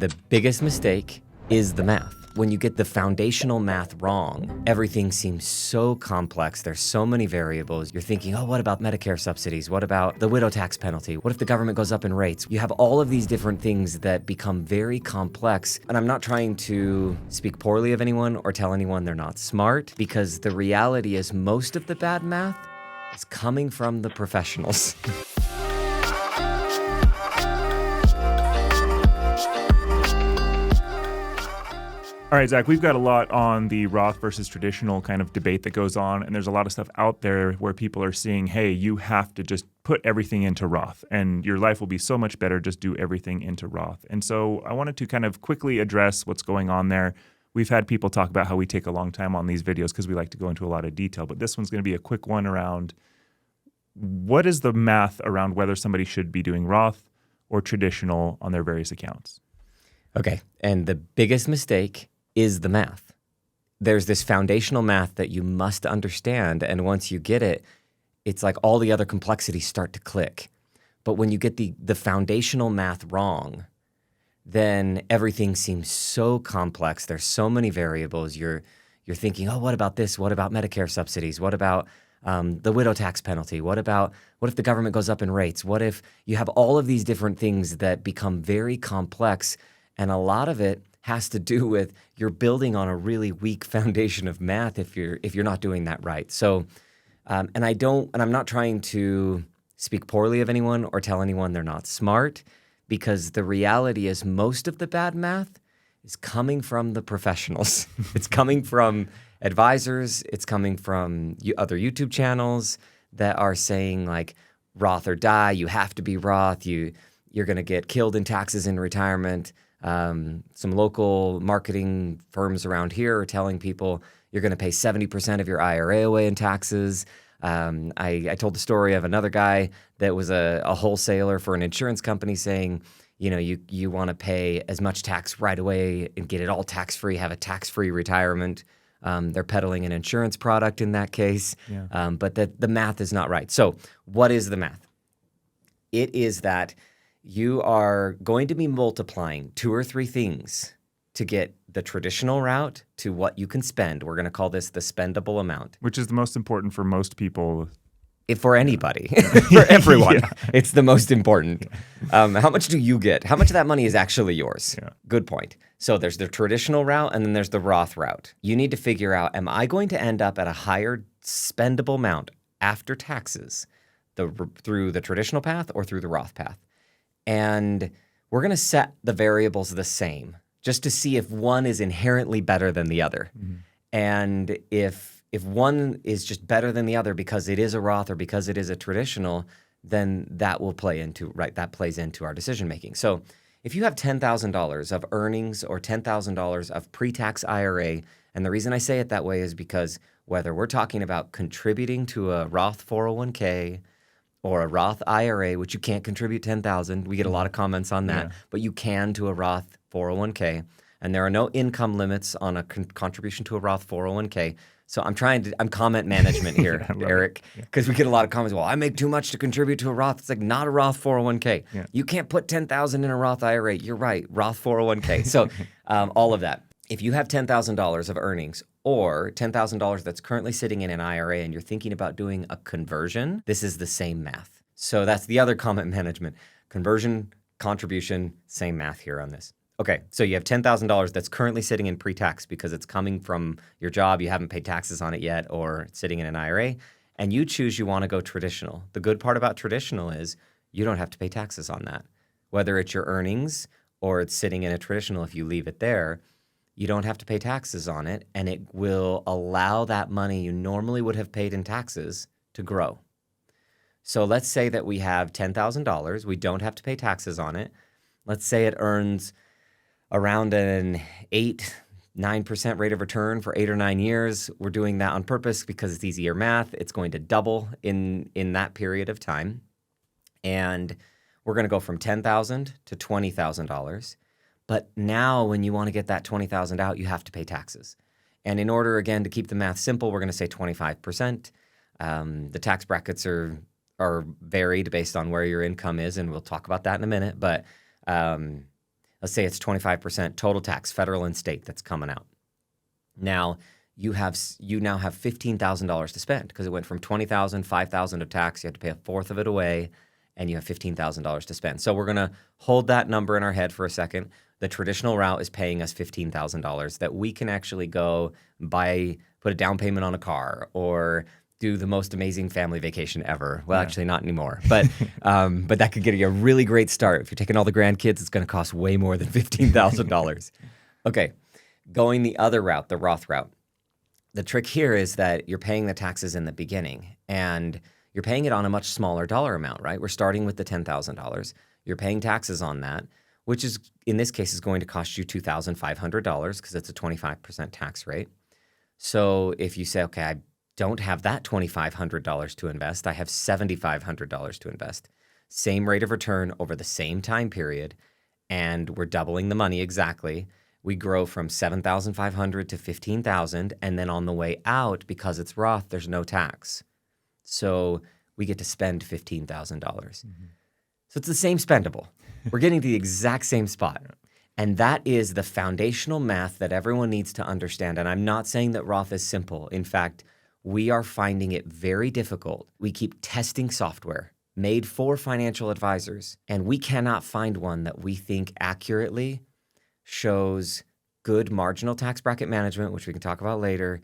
The biggest mistake is the math. When you get the foundational math wrong, everything seems so complex. There's so many variables. You're thinking, oh, what about Medicare subsidies? What about the widow tax penalty? What if the government goes up in rates? You have all of these different things that become very complex. And I'm not trying to speak poorly of anyone or tell anyone they're not smart, because the reality is most of the bad math is coming from the professionals. All right, Zach, we've got a lot on the Roth versus traditional kind of debate that goes on, and there's a lot of stuff out there where people are saying, hey, you have to just put everything into Roth, and your life will be so much better, just do everything into Roth. And so I wanted to kind of quickly address what's going on there. We've had people talk about how we take a long time on these videos because we like to go into a lot of detail, but this one's going to be a quick one around what is the math around whether somebody should be doing Roth or traditional on their various accounts. Okay, and the biggest mistake is the math. There's this foundational math that you must understand, and once you get it, it's like all the other complexities start to click. But when you get the foundational math wrong, then everything seems so complex. There's so many variables. You're thinking, oh, what about this? What about Medicare subsidies? What about the widow tax penalty? What if the government goes up in rates? What if you have all of these different things that become very complex, and a lot of it has to do with you're building on a really weak foundation of math if you're not doing that right. So, and I'm not trying to speak poorly of anyone or tell anyone they're not smart, because the reality is most of the bad math is coming from the professionals. It's coming from advisors. It's coming from other YouTube channels that are saying like Roth or die. You have to be Roth. You're going to get killed in taxes in retirement. Some local marketing firms around here are telling people you're going to pay 70% of your IRA away in taxes. I told the story of another guy that was a wholesaler for an insurance company saying, you know, you want to pay as much tax right away and get it all tax-free, have a tax-free retirement. They're peddling an insurance product in that case, but the math is not right. So what is the math? It is that you are going to be multiplying 2 or 3 things to get the traditional route to what you can spend. We're going to call this the spendable amount. Which is the most important for most people. For anybody, for everyone, it's the most important. How much do you get? How much of that money is actually yours? Good point. So there's the traditional route and then there's the Roth route. You need to figure out, am I going to end up at a higher spendable amount after taxes through the traditional path or through the Roth path? And we're going to set the variables the same just to see if one is inherently better than the other. Mm-hmm. And if one is just better than the other because it is a Roth or because it is a traditional, then that will plays into our decision making. So if you have $10,000 of earnings or $10,000 of pre-tax IRA, and the reason I say it that way is because whether we're talking about contributing to a Roth 401k or a Roth IRA, which you can't contribute $10,000. We get a lot of comments on that, but you can to a Roth 401k, and there are no income limits on a contribution to a Roth 401k. So I'm comment management here, Erik, because we get a lot of comments. Well, I make too much to contribute to a Roth. It's like not a Roth 401k. Yeah. You can't put $10,000 in a Roth IRA. You're right, Roth 401k. So all of that. If you have $10,000 of earnings or $10,000 that's currently sitting in an IRA and you're thinking about doing a conversion, this is the same math. So that's the other comment management. Conversion, contribution, same math here on this. Okay, so you have $10,000 that's currently sitting in pre-tax because it's coming from your job, you haven't paid taxes on it yet, or it's sitting in an IRA, and you choose you want to go traditional. The good part about traditional is you don't have to pay taxes on that. Whether it's your earnings or it's sitting in a traditional, if you leave it there, you don't have to pay taxes on it, and it will allow that money you normally would have paid in taxes to grow. So let's say that we have $10,000. We don't have to pay taxes on it. Let's say it earns around an 8-9% rate of return for 8 or 9 years. We're doing that on purpose because it's easier math. It's going to double in that period of time. And we're going to go from $10,000 to $20,000. But now when you want to get that $20,000 out, you have to pay taxes. And in order, again, to keep the math simple, we're going to say 25%. The tax brackets are varied based on where your income is, and we'll talk about that in a minute. But Let's say it's 25% total tax, federal and state, that's coming out. Now, you now have $15,000 to spend because it went from $20,000, $5,000 of tax. You had to pay a fourth of it away, and you have $15,000 to spend. So we're going to hold that number in our head for a second. The traditional route is paying us $15,000 that we can actually go put a down payment on a car or do the most amazing family vacation ever. Well, actually not anymore, but that could get you a really great start. If you're taking all the grandkids, it's going to cost way more than $15,000. Okay, going the other route, the Roth route. The trick here is that you're paying the taxes in the beginning, and you're paying it on a much smaller dollar amount, right? We're starting with the $10,000. You're paying taxes on that, which is, in this case, is going to cost you $2,500 because it's a 25% tax rate. So if you say, okay, I don't have that $2,500 to invest, I have $7,500 to invest. Same rate of return over the same time period, and we're doubling the money exactly. We grow from $7,500 to $15,000, and then on the way out, because it's Roth, there's no tax. So we get to spend $15,000. So it's the same spendable. We're getting to the exact same spot. And that is the foundational math that everyone needs to understand. And I'm not saying that Roth is simple. In fact, we are finding it very difficult. We keep testing software made for financial advisors, and we cannot find one that we think accurately shows good marginal tax bracket management, which we can talk about later,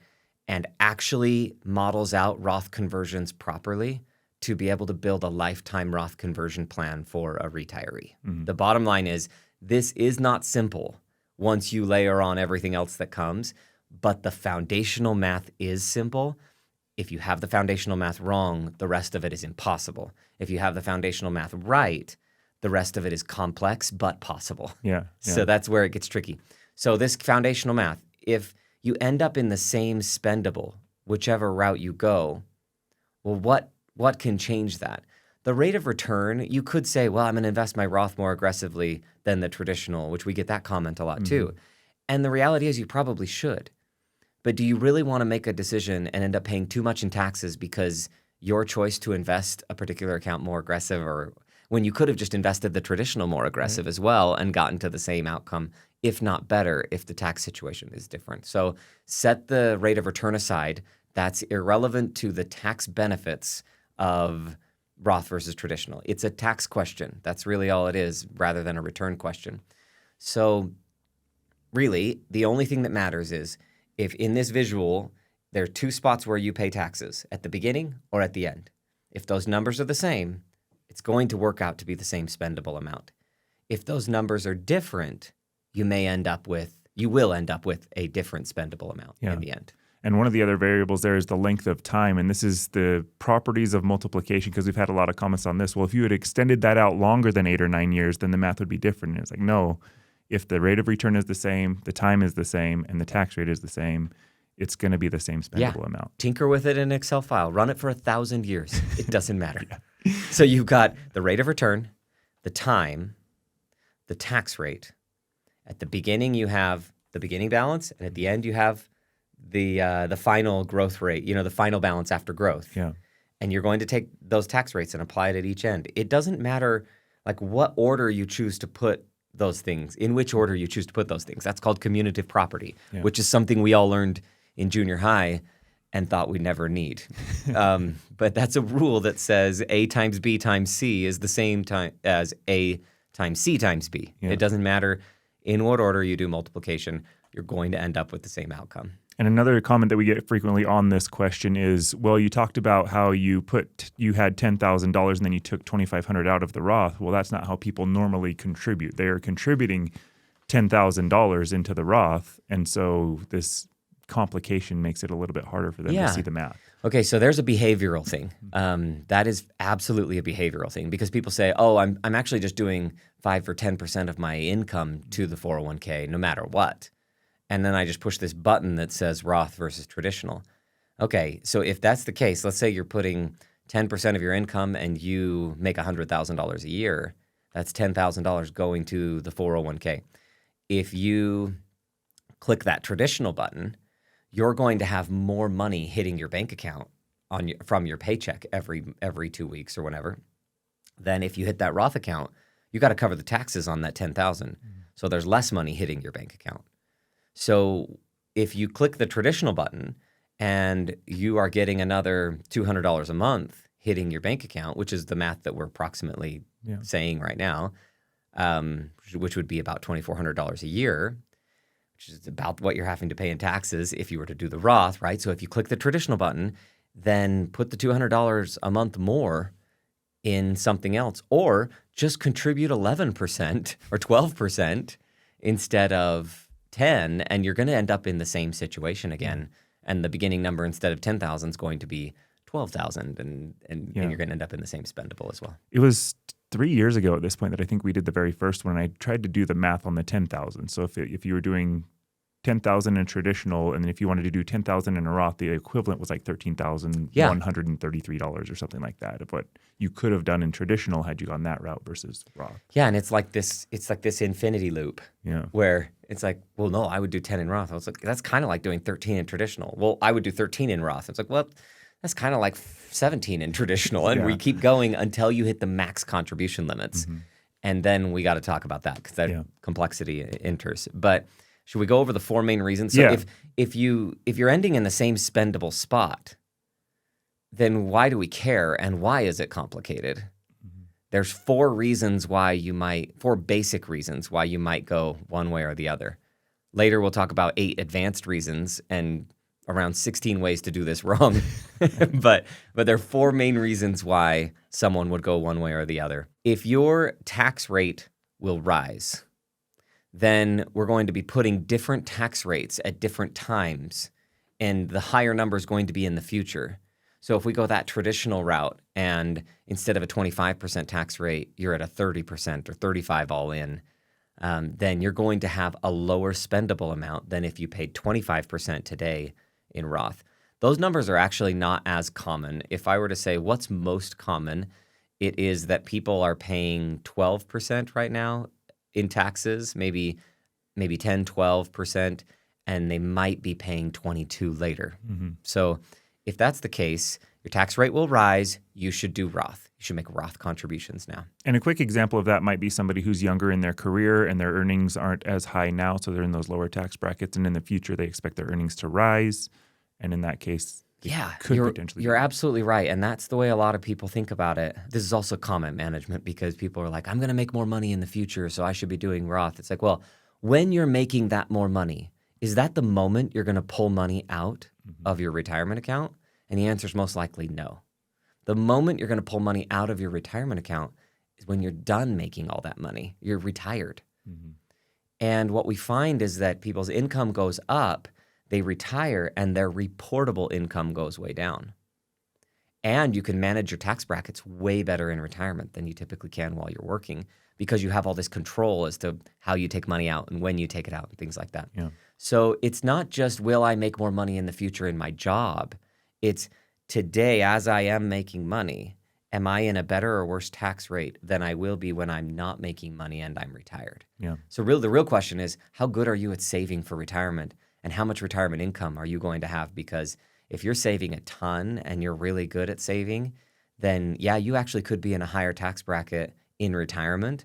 and actually models out Roth conversions properly to be able to build a lifetime Roth conversion plan for a retiree. The bottom line is this is not simple once you layer on everything else that comes, but the foundational math is simple. If you have the foundational math wrong, the rest of it is impossible. If you have the foundational math right, the rest of it is complex but possible. Yeah. So that's where it gets tricky. So this foundational math, if you end up in the same spendable, whichever route you go, well, what can change that? The rate of return, you could say, well, I'm going to invest my Roth more aggressively than the traditional, which we get that comment a lot too. And the reality is you probably should. But do you really want to make a decision and end up paying too much in taxes because your choice to invest a particular account more aggressive, or when you could have just invested the traditional more aggressive as well and gotten to the same outcome, if not better, if the tax situation is different? So set the rate of return aside. That's irrelevant to the tax benefits of Roth versus traditional. It's a tax question. That's really all it is, rather than a return question. So really, the only thing that matters is if in this visual, there are two spots where you pay taxes, at the beginning or at the end. If those numbers are the same, it's going to work out to be the same spendable amount. If those numbers are different, you will end up with a different spendable amount in the end. And one of the other variables there is the length of time. And this is the properties of multiplication, because we've had a lot of comments on this. Well, if you had extended that out longer than 8 or 9 years, then the math would be different. And it's like, no, if the rate of return is the same, the time is the same, and the tax rate is the same, it's going to be the same spendable amount. Tinker with it in an Excel file. Run it for 1,000 years. It doesn't matter. So you've got the rate of return, the time, the tax rate. At the beginning, you have the beginning balance, and at the end, you have the final growth rate, the final balance after growth. Yeah. And you're going to take those tax rates and apply it at each end. It doesn't matter like what order you choose to put those things, in which order you choose to put those things. That's called commutative property, which is something we all learned in junior high and thought we'd never need. But that's a rule that says A times B times C is the same as A times C times B. Yeah. It doesn't matter in what order you do multiplication, you're going to end up with the same outcome. And another comment that we get frequently on this question is, well, you talked about how you had $10,000 and then you took $2,500 out of the Roth. Well, that's not how people normally contribute. They are contributing $10,000 into the Roth, and so this complication makes it a little bit harder for them to see the math. Okay, so there's a behavioral thing. That is absolutely a behavioral thing, because people say, oh, I'm actually just doing 5 or 10% of my income to the 401k no matter what. And then I just push this button that says Roth versus traditional. Okay, so if that's the case, let's say you're putting 10% of your income and you make $100,000 a year. That's $10,000 going to the 401k. If you click that traditional button, you're going to have more money hitting your bank account from your paycheck every 2 weeks or whenever. Then if you hit that Roth account, you got to cover the taxes on that $10,000. So there's less money hitting your bank account. So if you click the traditional button and you are getting another $200 a month hitting your bank account, which is the math that we're approximately saying right now, which would be about $2,400 a year, which is about what you're having to pay in taxes if you were to do the Roth, right? So if you click the traditional button, then put the $200 a month more in something else, or just contribute 11% or 12% instead of 10, and you're going to end up in the same situation again. And the beginning number instead of 10,000 is going to be 12,000, and you're going to end up in the same spendable as well. It was 3 years ago at this point that I think we did the very first one. I tried to do the math on the 10,000. So if you were doing 10,000 in traditional, and then if you wanted to do 10,000 in a Roth, the equivalent was like $13,133 or something like that of what you could have done in traditional had you gone that route versus Roth. Yeah, and it's like this infinity loop. Yeah. Where it's like, well, no, I would do 10 in Roth. I was like, that's kind of like doing 13 in traditional. Well, I would do 13 in Roth. It's like, well, that's kind of like 17 in traditional. And we keep going until you hit the max contribution limits. Mm-hmm. And then we got to talk about that because that complexity enters. But should we go over the four main reasons? So if you're ending in the same spendable spot, then why do we care and why is it complicated? Mm-hmm. There's four basic reasons why you might go one way or the other. Later we'll talk about 8 advanced reasons and around 16 ways to do this wrong. but there are 4 main reasons why someone would go one way or the other. If your tax rate will rise, then we're going to be putting different tax rates at different times, and the higher number is going to be in the future. So if we go that traditional route and instead of a 25% tax rate, you're at a 30% or 35% all in, then you're going to have a lower spendable amount than if you paid 25% today in Roth. Those numbers are actually not as common. If I were to say what's most common, it is that people are paying 12% right now in taxes, maybe 10, 12%, and they might be paying 22% later. Mm-hmm. So if that's the case, your tax rate will rise. You should do Roth. You should make Roth contributions now. And a quick example of that might be somebody who's younger in their career and their earnings aren't as high now, so they're in those lower tax brackets, and in the future they expect their earnings to rise. And in that case, you're absolutely right. And that's the way a lot of people think about it. This is also comment management because people are like, I'm going to make more money in the future, so I should be doing Roth. It's like, well, when you're making that more money, is that the moment you're going to pull money out of your retirement account? And the answer is most likely no. The moment you're going to pull money out of your retirement account is when you're done making all that money. You're retired. Mm-hmm. And what we find is that people's income goes up, they retire, and their reportable income goes way down. And you can manage your tax brackets way better in retirement than you typically can while you're working because you have all this control as to how you take money out and when you take it out and things like that. Yeah. So it's not just, will I make more money in the future in my job? It's today, as I am making money, am I in a better or worse tax rate than I will be when I'm not making money and I'm retired? Yeah. So the real question is, how good are you at saving for retirement? And how much retirement income are you going to have? Because if you're saving a ton and you're really good at saving, then yeah, you actually could be in a higher tax bracket in retirement.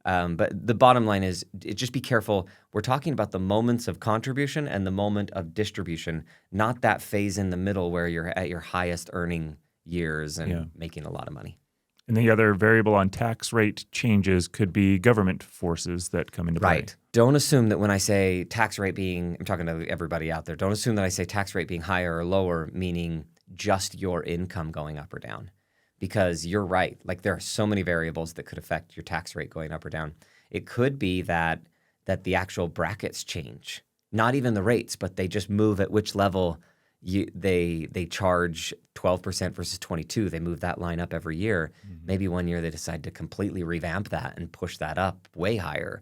But the bottom line is, just be careful. We're talking about the moments of contribution and the moment of distribution, not that phase in the middle where you're at your highest earning years and making a lot of money. And the other variable on tax rate changes could be government forces that come into play. Right. Don't assume that when I say tax rate being, I'm talking to everybody out there, don't assume that I say tax rate being higher or lower, meaning just your income going up or down. Because you're right. Like there are so many variables that could affect your tax rate going up or down. It could be that the actual brackets change. Not even the rates, but they just move at which level they charge 12% versus 22%. They move that line up every year. Mm-hmm. Maybe one year they decide to completely revamp that and push that up way higher.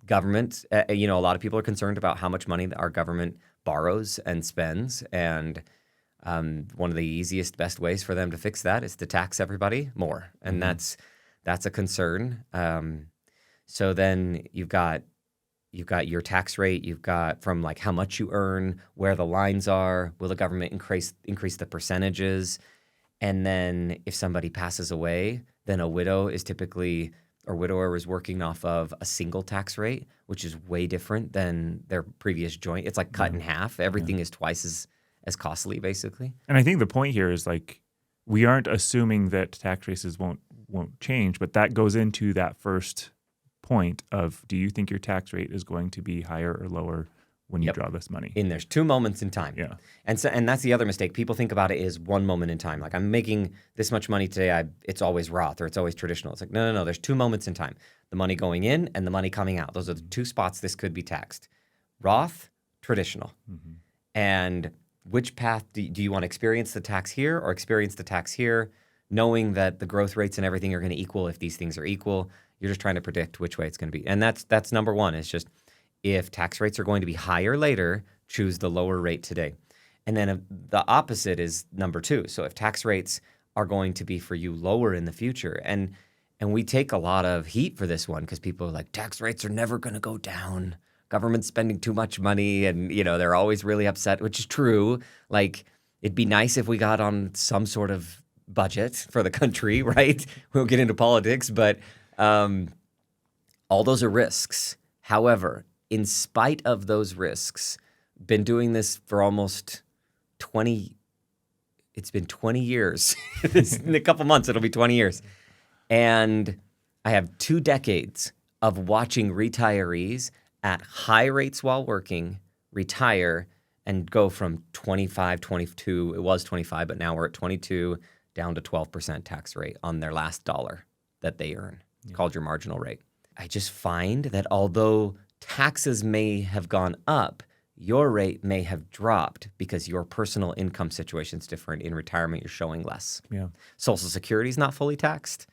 Government, a lot of people are concerned about how much money our government borrows and spends. And one of the easiest, best ways for them to fix that is to tax everybody more. And that's a concern. So then you've got your tax rate, you've got from like how much you earn, where the lines are, will the government increase the percentages? And then if somebody passes away, then a widow is typically or widower is working off of a single tax rate, which is way different than their previous joint. It's like cut in half. Everything is twice as costly, basically. And I think the point here is like we aren't assuming that tax rates won't change, but that goes into that first point of, do you think your tax rate is going to be higher or lower when you draw this money? And there's 2 moments in time. Yeah. And that's the other mistake. People think about it as one moment in time. Like, I'm making this much money today, it's always Roth or it's always traditional. It's like, no. There's 2 moments in time. The money going in and the money coming out. Those are the 2 spots this could be taxed. Roth, traditional. And which path do you want to experience the tax here or experience the tax here, knowing that the growth rates and everything are going to equal if these things are equal? You're just trying to predict which way it's going to be. And that's number one. It's just, if tax rates are going to be higher later, choose the lower rate today. And then the opposite is number 2. So if tax rates are going to be for you lower in the future, and we take a lot of heat for this one because people are like, tax rates are never going to go down. Government's spending too much money, and they're always really upset, which is true. Like, it'd be nice if we got on some sort of budget for the country, right? We won't get into politics, but all those are risks. However, in spite of those risks, been doing this for almost 20 years. In a couple months, it'll be 20 years. And I have 2 decades of watching retirees at high rates while working retire and go from 25, 22, it was 25, but now we're at 22, down to 12% tax rate on their last dollar that they earn. It's called your marginal rate. I just find that although taxes may have gone up, your rate may have dropped because your personal income situation is different. In retirement, you're showing less. Yeah. Social Security is not fully taxed.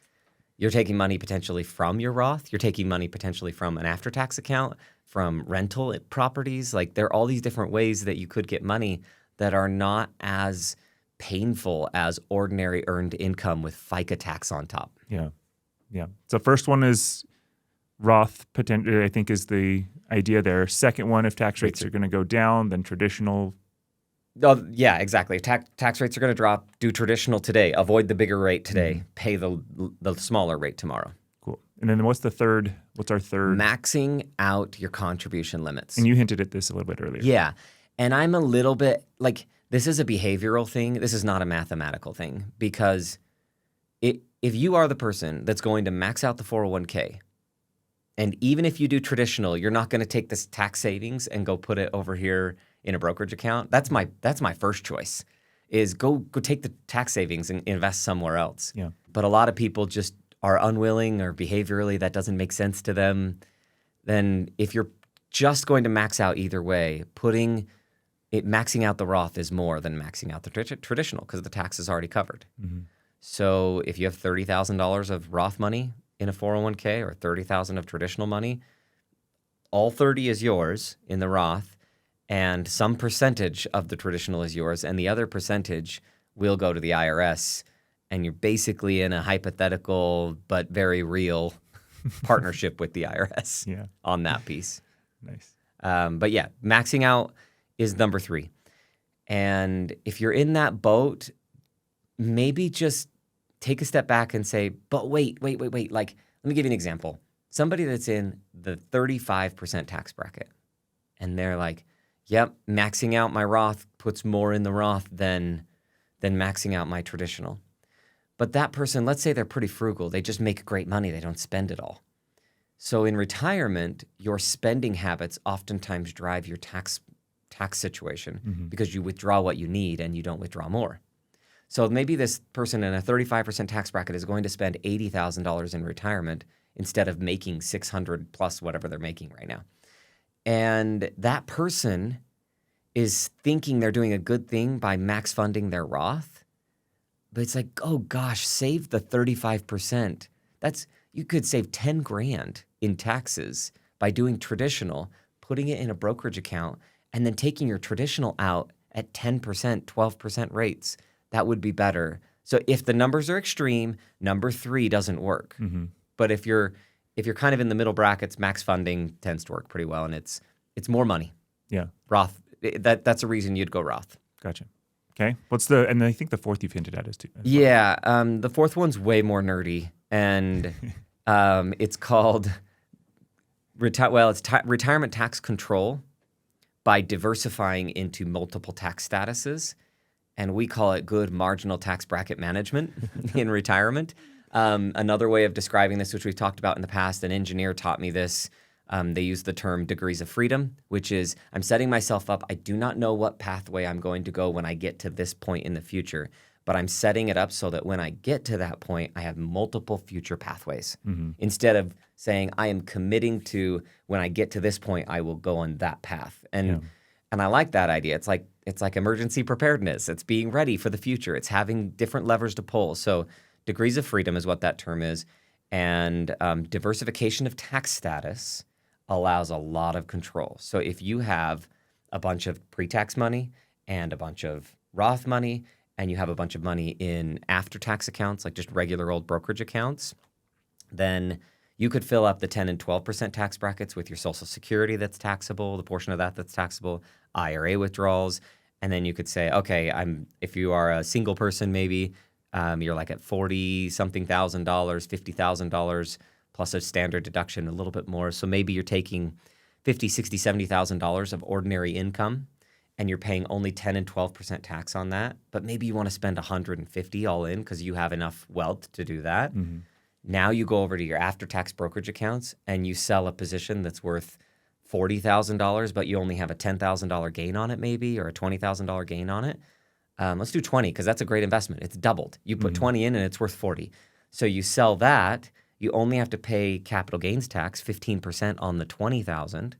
You're taking money potentially from your Roth. You're taking money potentially from an after-tax account, from rental properties. Like, there are all these different ways that you could get money that are not as painful as ordinary earned income with FICA tax on top. Yeah. So first one is Roth, potentially, I think, is the idea there. Second one, if tax rates are going to go down, then traditional. Oh, yeah, exactly. Tax rates are going to drop. Do traditional today. Avoid the bigger rate today. Pay the smaller rate tomorrow. Cool. And then what's our third? Maxing out your contribution limits. And you hinted at this a little bit earlier. Yeah. And I'm a little bit like, this is a behavioral thing. This is not a mathematical thing, because if you are the person that's going to max out the 401k, and even if you do traditional, you're not going to take this tax savings and go put it over here in a brokerage account. That's my first choice, is go take the tax savings and invest somewhere else. Yeah. But a lot of people just are unwilling, or behaviorally that doesn't make sense to them. Then if you're just going to max out either way, maxing out the Roth is more than maxing out the traditional, because the tax is already covered. So if you have $30,000 of Roth money in a 401k or $30,000 of traditional money, all 30 is yours in the Roth, and some percentage of the traditional is yours, and the other percentage will go to the IRS, and you're basically in a hypothetical but very real partnership with the IRS on that piece. Nice. But yeah, maxing out is number 3. And if you're in that boat, maybe just take a step back and say, but wait. Like, let me give you an example. Somebody that's in the 35% tax bracket, and they're like, yep, maxing out my Roth puts more in the Roth than maxing out my traditional. But that person, let's say they're pretty frugal. They just make great money. They don't spend it all. So in retirement, your spending habits oftentimes drive your tax situation, because you withdraw what you need and you don't withdraw more. So maybe this person in a 35% tax bracket is going to spend $80,000 in retirement instead of making $600 plus whatever they're making right now. And that person is thinking they're doing a good thing by max funding their Roth. But it's like, oh gosh, save the 35%. You could save 10 grand in taxes by doing traditional, putting it in a brokerage account, and then taking your traditional out at 10%, 12% rates. That would be better. So if the numbers are extreme, number 3 doesn't work. But if you're kind of in the middle brackets, max funding tends to work pretty well, and it's more money. Yeah. Roth, that's a reason you'd go Roth. Gotcha. Okay. And I think the fourth you've hinted at is too. Yeah. The fourth one's way more nerdy, and It's called retirement tax control by diversifying into multiple tax statuses. And we call it good marginal tax bracket management in retirement. Another way of describing this, which we've talked about in the past, an engineer taught me this. They use the term degrees of freedom, which is I'm setting myself up. I do not know what pathway I'm going to go when I get to this point in the future, but I'm setting it up so that when I get to that point, I have multiple future pathways. Instead of saying I am committing to when I get to this point, I will go on that path. And I like that idea. It's like emergency preparedness. It's being ready for the future. It's having different levers to pull. So degrees of freedom is what that term is. And diversification of tax status allows a lot of control. So if you have a bunch of pre-tax money and a bunch of Roth money, and you have a bunch of money in after-tax accounts, like just regular old brokerage accounts, then you could fill up the 10 and 12% tax brackets with your Social Security that's taxable, the portion of that that's taxable, IRA withdrawals, and then you could say, okay, if you are a single person maybe, you're like at $40-something thousand, $50,000 plus a standard deduction, a little bit more. So maybe you're taking $50,000, $60,000, $70,000 of ordinary income, and you're paying only 10 and 12% tax on that. But maybe you want to spend $150,000 all in because you have enough wealth to do that. Now you go over to your after-tax brokerage accounts and you sell a position that's worth $40,000, but you only have a $10,000 gain on it maybe, or a $20,000 gain on it. Let's do 20 because that's a great investment. It's doubled. You put 20 in and it's worth 40. So you sell that. You only have to pay capital gains tax, 15% on the 20,000.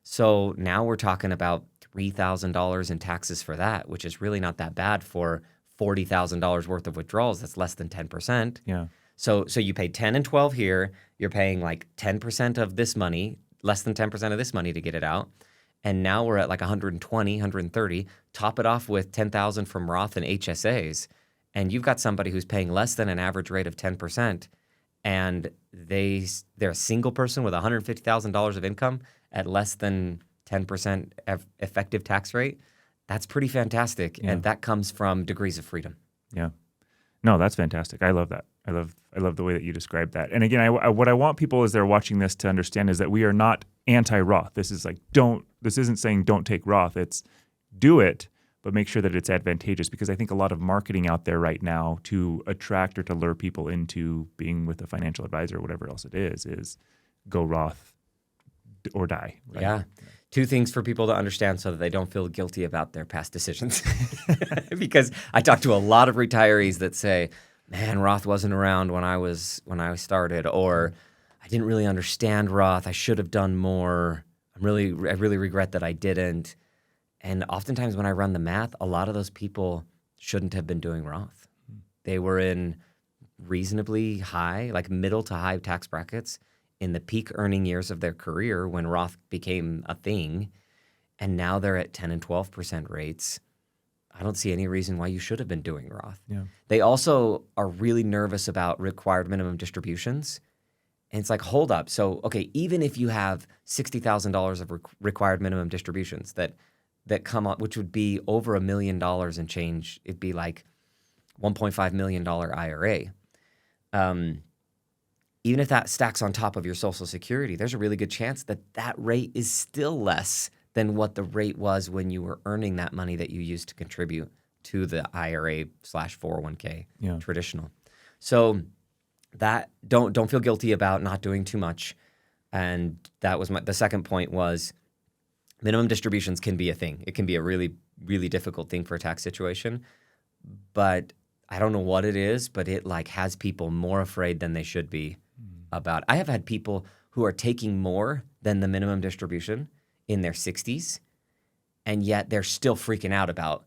So now we're talking about $3,000 in taxes for that, which is really not that bad for $40,000 worth of withdrawals. That's less than 10%. Yeah. So you pay 10 and 12 here. You're paying like 10% of this money, less than 10% of this money to get it out. And now we're at like 120, 130. Top it off with 10,000 from Roth and HSAs. And you've got somebody who's paying less than an average rate of 10%. And they're a single person with $150,000 of income at less than 10% effective tax rate. That's pretty fantastic. And that comes from degrees of freedom. Yeah. No, that's fantastic. I love that. I love the way that you described that. And again, what I want people as they're watching this to understand is that we are not anti-Roth. This is like, this isn't saying don't take Roth. It's do it, but make sure that it's advantageous, because I think a lot of marketing out there right now to attract or to lure people into being with a financial advisor or whatever else it is go Roth or die. Right? Yeah. Two things for people to understand so that they don't feel guilty about their past decisions. Because I talk to a lot of retirees that say, man, Roth wasn't around when I started, or I didn't really understand Roth. I should have done more. I really regret that I didn't. And oftentimes when I run the math, a lot of those people shouldn't have been doing Roth. They were in reasonably high, like middle to high tax brackets in the peak earning years of their career when Roth became a thing. And now they're at 10 and 12% rates. I don't see any reason why you should have been doing Roth. Yeah. They also are really nervous about required minimum distributions. And it's like, hold up. So, okay, even if you have $60,000 of required minimum distributions that come up, which would be over $1 million and change, it'd be like $1.5 million IRA. Even if that stacks on top of your Social Security, there's a really good chance that rate is still less than what the rate was when you were earning that money that you used to contribute to the IRA/401k traditional. So that don't feel guilty about not doing too much. And that was the second point was minimum distributions can be a thing. It can be a really, really difficult thing for a tax situation. But I don't know what it is, but it like has people more afraid than they should be about. I have had people who are taking more than the minimum distribution in their 60s, and yet they're still freaking out about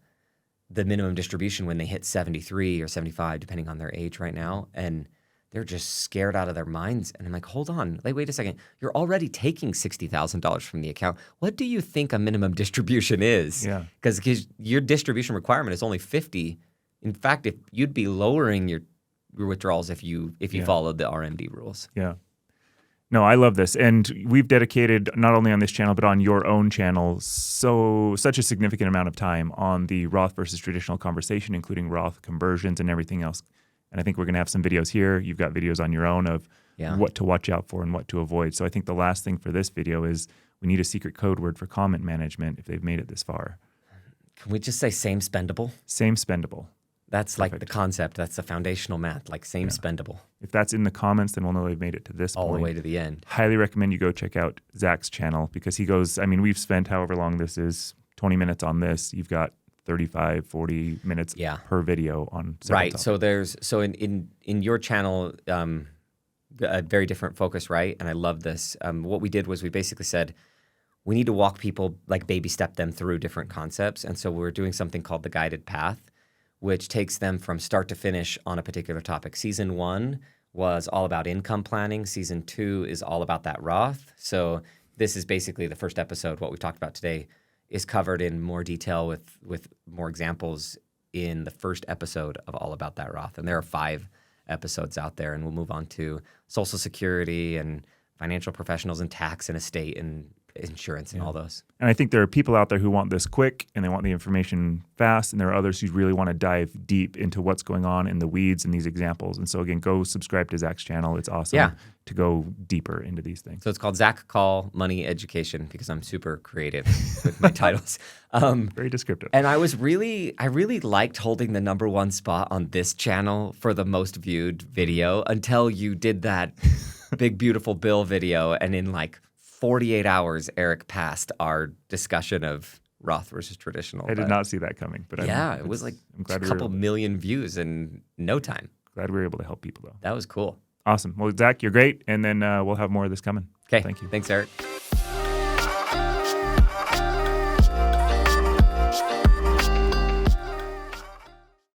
the minimum distribution when they hit 73 or 75, depending on their age right now, and they're just scared out of their minds. And I'm like, hold on, wait a second. You're already taking $60,000 from the account. What do you think a minimum distribution is? Yeah. Because your distribution requirement is only 50. In fact, if you'd be lowering your withdrawals if you followed the RMD rules. Yeah. No, I love this. And we've dedicated, not only on this channel, but on your own channel, such a significant amount of time on the Roth versus traditional conversation, including Roth conversions and everything else. And I think we're going to have some videos here. You've got videos on your own of what to watch out for and what to avoid. So I think the last thing for this video is we need a secret code word for comment management if they've made it this far. Can we just say same spendable? Same spendable. That's like the concept. That's the foundational math, like same spendable. If that's in the comments, then we'll know they've made it to this point. All the way to the end. Highly recommend you go check out Zacc's channel because he goes, I mean, we've spent however long this is, 20 minutes on this. You've got 35, 40 minutes per video on several topics. So in your channel, a very different focus, right? And I love this. What we did was we basically said, we need to walk people, like baby step them through different concepts. And so we're doing something called the guided path, which takes them from start to finish on a particular topic. Season 1 was all about income planning. Season 2 is all about that Roth. So this is basically the first episode. What we talked about today is covered in more detail with more examples in the first episode of All About That Roth. And there are 5 episodes out there. And we'll move on to Social Security and financial professionals and tax and estate and insurance and all those. And I think there are people out there who want this quick and they want the information fast, and there are others who really want to dive deep into what's going on in the weeds and these examples. And so again, go subscribe to Zacc's channel. It's awesome to go deeper into these things. So it's called Zacc Call Money Education because I'm super creative with my titles. Very descriptive. And I really liked holding the #1 spot on this channel for the most viewed video until you did that big beautiful bill video, and in like 48 hours, Erik passed our discussion of Roth versus traditional. I did not see that coming. But it was like a couple million views in no time. Glad we were able to help people, though. That was cool. Awesome. Well, Zacc, you're great. And then we'll have more of this coming. Okay. Thank you. Thanks, Erik.